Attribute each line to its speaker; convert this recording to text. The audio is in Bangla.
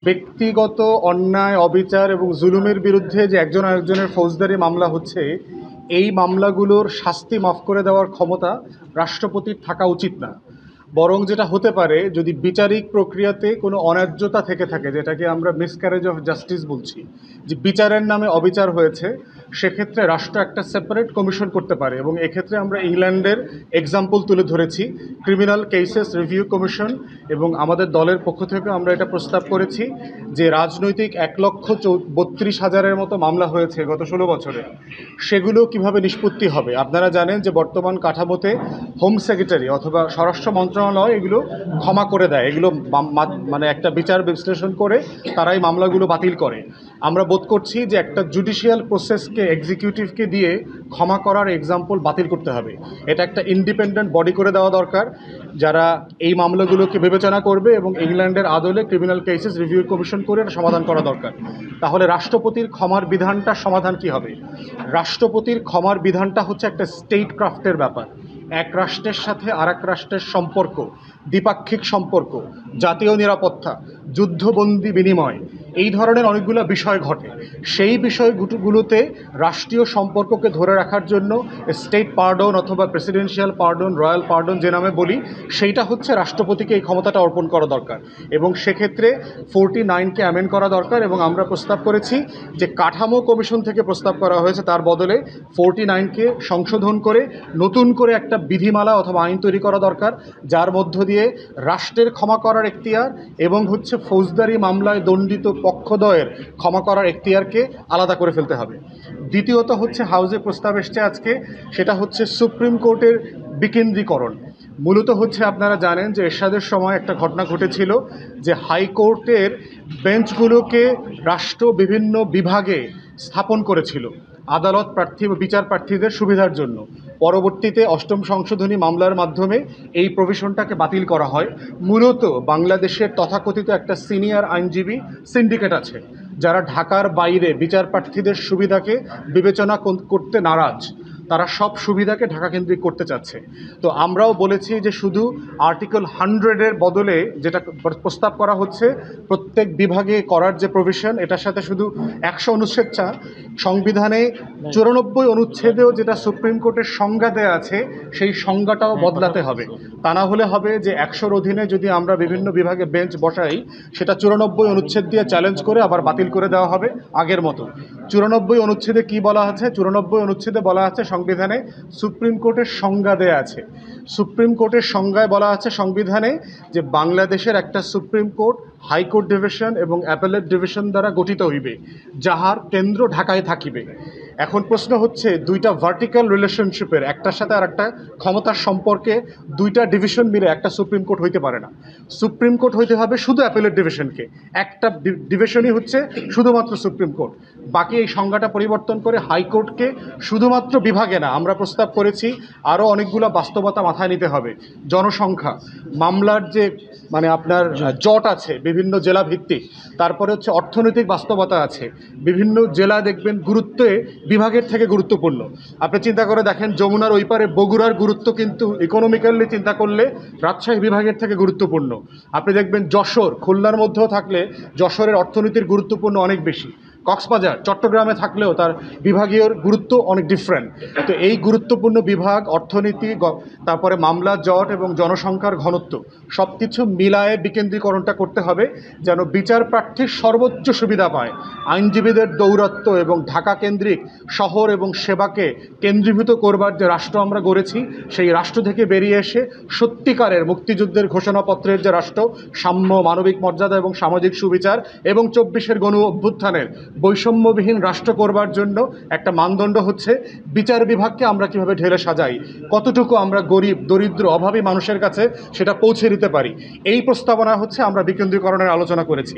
Speaker 1: ব্যক্তিগত অন্যায়, অবিচার এবং জুলুমের বিরুদ্ধে যে একজন আরেকজনের ফৌজদারি মামলা হচ্ছে, এই মামলাগুলোর শাস্তি মাফ করে দেওয়ার ক্ষমতা রাষ্ট্রপতির থাকা উচিত না। বরং যেটা হতে পারে, যদি বিচারিক প্রক্রিয়াতে কোনো অন্যায্যতা থেকে থাকে, যেটাকে আমরা মিসক্যারেজ অফ জাস্টিস বলছি, যে বিচারের নামে অবিচার হয়েছে, সেক্ষেত্রে রাষ্ট্র একটা সেপারেট কমিশন করতে পারে। এবং এক্ষেত্রে আমরা ইংল্যান্ডের এক্সাম্পল তুলে ধরেছি, ক্রিমিনাল কেসেস রিভিউ কমিশন। এবং আমাদের দলের পক্ষ থেকে আমরা এটা প্রস্তাব করেছি যে রাজনৈতিক 1,32,000-এর মতো মামলা হয়েছে গত 16 বছরে, সেগুলো কিভাবে নিষ্পত্তি হবে। আপনারা জানেন যে বর্তমান কাঠামোতে হোম সেক্রেটারি অথবা স্বরাষ্ট্র মন্ত্রণালয় এগুলো ক্ষমা করে দেয়, এগুলো মানে একটা বিচার বিশ্লেষণ করে তারাই মামলাগুলো বাতিল করে। আমরা বোধ করছি যে একটা জুডিশিয়াল প্রসেসকে এক্সিকিউটিভকে দিয়ে ক্ষমা করার এক্সাম্পল বাতিল করতে হবে। এটা একটা ইন্ডিপেন্ডেন্ট বডি করে দেওয়া দরকার, যারা এই মামলাগুলোকে বিবেচনা করবে, এবং ইংল্যান্ডের আদলে ক্রিমিনাল কেসেস রিভিউ কমিশন করে এটা সমাধান করা দরকার। তাহলে রাষ্ট্রপতির ক্ষমার বিধানটার সমাধান কি হবে? রাষ্ট্রপতির ক্ষমার বিধানটা হচ্ছে একটা স্টেট ক্রাফটের ব্যাপার। এক রাষ্ট্রের সাথে আর এক রাষ্ট্রের সম্পর্ক, দ্বিপাক্ষিক সম্পর্ক, জাতীয় নিরাপত্তা, যুদ্ধবন্দী বিনিময়, এই ধরনের অনেকগুলো বিষয় ঘটে। সেই বিষয়গুলোতে রাষ্ট্রীয় সম্পর্ককে ধরে রাখার জন্য স্টেট পার্ডন অথবা প্রেসিডেন্সিয়াল পার্ডন, রয়্যাল পার্ডন যে নামে বলি, সেইটা হচ্ছে রাষ্ট্রপতিকে এই ক্ষমতাটা অর্পণ করা দরকার। এবং সেক্ষেত্রে 49কে অ্যামেন্ড করা দরকার। এবং আমরা প্রস্তাব করেছি যে কাঠামো কমিশন থেকে প্রস্তাব করা হয়েছে, তার বদলে 49কে সংশোধন করে নতুন করে একটা বিধিমালা অথবা আইন তৈরি করা দরকার, যার মধ্য দিয়ে রাষ্ট্রের ক্ষমা করার এখতিয়ার এবং হচ্ছে ফৌজদারি মামলায় দণ্ডিত পক্ষদ্বয়ের ক্ষমা করার এখতিয়ারকে আলাদা করে ফেলতে হবে। দ্বিতীয়ত হচ্ছে হাউজে প্রস্তাব এসছে আজকে, সেটা হচ্ছে সুপ্রিম কোর্টের বিকেন্দ্রীকরণ। মূলত হচ্ছে আপনারা জানেন যে এরশাদের সময় একটা ঘটনা ঘটেছিল যে হাইকোর্টের বেঞ্চগুলোকে রাষ্ট্র বিভিন্ন বিভাগে স্থাপন করেছিল আদালত প্রার্থী বা বিচার প্রার্থীদের সুবিধার জন্য। পরবর্তীতে 8ম সংশোধনী মামলার মাধ্যমে এই প্রভিশনটাকে বাতিল করা হয়। মূলত বাংলাদেশের তথাকথিত একটা সিনিয়র আইনজীবী সিন্ডিকেট আছে, যারা ঢাকার বাইরে বিচার প্রার্থীদের সুবিধাকে বিবেচনা করতে নারাজ। তারা সব সুবিধাকে ঢাকা কেন্দ্রিক করতে চাচ্ছে। তো আমরাও বলেছি যে শুধু আর্টিকেল 100-এর বদলে যেটা প্রস্তাব করা হচ্ছে, প্রত্যেক বিভাগে করার যে প্রভিশন, এটার সাথে শুধু 100 অনুচ্ছেদ সংবিধানে 94 অনুচ্ছেদেও যেটা সুপ্রিম কোর্টের সংজ্ঞা দেওয়া আছে, সেই সংজ্ঞাটাও বদলাতে হবে। তা না হলে হবে যে 100-র অধীনে যদি আমরা বিভিন্ন বিভাগে বেঞ্চ বসাই, সেটা 94 অনুচ্ছেদ দিয়ে চ্যালেঞ্জ করে আবার বাতিল করে দেওয়া হবে আগের মতো। 94 অনুচ্ছেদে কি বলা আছে? 94 অনুচ্ছেদে বলা আছে সংবিধানে সুপ্রিম কোর্টের সংজ্ঞা দেয়া আছে। সুপ্রিম কোর্টের সংজ্ঞায় বলা আছে সংবিধানে যে বাংলাদেশের একটা সুপ্রিম কোর্ট হাইকোর্ট ডিভিশন এবং অ্যাপেলেট ডিভিশন দ্বারা গঠিত হইবে, যাহার কেন্দ্র ঢাকায় থাকিবে। এখন প্রশ্ন হচ্ছে, দুইটা ভার্টিক্যাল রিলেশনশিপের একটার সাথে আর একটা ক্ষমতার সম্পর্কে দুইটা ডিভিশন মিলে একটা সুপ্রিম কোর্ট হইতে পারে না। সুপ্রিম কোর্ট হইতে হবে শুধু অ্যাপেলেট ডিভিশনকে, একটা ডিভিশনই হচ্ছে শুধুমাত্র সুপ্রিম কোর্ট। বাকি এই সংজ্ঞাটা পরিবর্তন করে হাইকোর্টকে শুধুমাত্র বিভাগে না, আমরা প্রস্তাব করেছি আরও অনেকগুলো বাস্তবতা মাথায় নিতে হবে। জনসংখ্যা, মামলার যে আপনার জট আছে বিভিন্ন জেলা ভিত্তিক, তারপরে হচ্ছে অর্থনৈতিক বাস্তবতা আছে। বিভিন্ন জেলা দেখবেন গুরুত্বে বিভাগের থেকে গুরুত্বপূর্ণ। আপনি চিন্তা করে দেখেন, যমুনার ওই পারে বগুড়ার গুরুত্ব কিন্তু ইকোনমিক্যালি চিন্তা করলে রাজশাহী বিভাগের থেকে গুরুত্বপূর্ণ। আপনি দেখবেন যশোর, খুলনার মধ্যেও থাকলে যশোরের অর্থনীতির গুরুত্বপূর্ণ অনেক বেশি। কক্সবাজার, চট্টগ্রামে থাকলেও তার বিভাগীয় গুরুত্ব অনেক ডিফারেন্ট। তো এই গুরুত্বপূর্ণ বিভাগ, অর্থনীতি, তারপরে মামলা জট এবং জনসংখ্যার ঘনত্ব সব কিছু মিলায়ে বিকেন্দ্রীকরণটা করতে হবে, যেন বিচার প্রার্থীর সর্বোচ্চ সুবিধা পায়। আইনজীবীদের দৌরাত্ম্য এবং ঢাকা কেন্দ্রিক শহর এবং সেবাকে কেন্দ্রীভূত করবার যে রাষ্ট্র আমরা গড়েছি, সেই রাষ্ট্র থেকে বেরিয়ে এসে সত্যিকারের মুক্তিযুদ্ধের ঘোষণাপত্রের যে রাষ্ট্র, সাম্য, মানবিক মর্যাদা এবং সামাজিক সুবিচার এবং 24-এর গণ অভ্যুত্থানের বৈষম্যবিহীন রাষ্ট্র করবার জন্য একটা মানদণ্ড হচ্ছে বিচার বিভাগকে আমরা কিভাবে ঢেলে সাজাই, কতটুকু আমরা গরিব, দরিদ্র, অভাবী মানুষের কাছে সেটা পৌঁছে দিতে পারি। এই প্রস্তাবনা হচ্ছে আমরা বিকেন্দ্রীকরণের আলোচনা করেছি।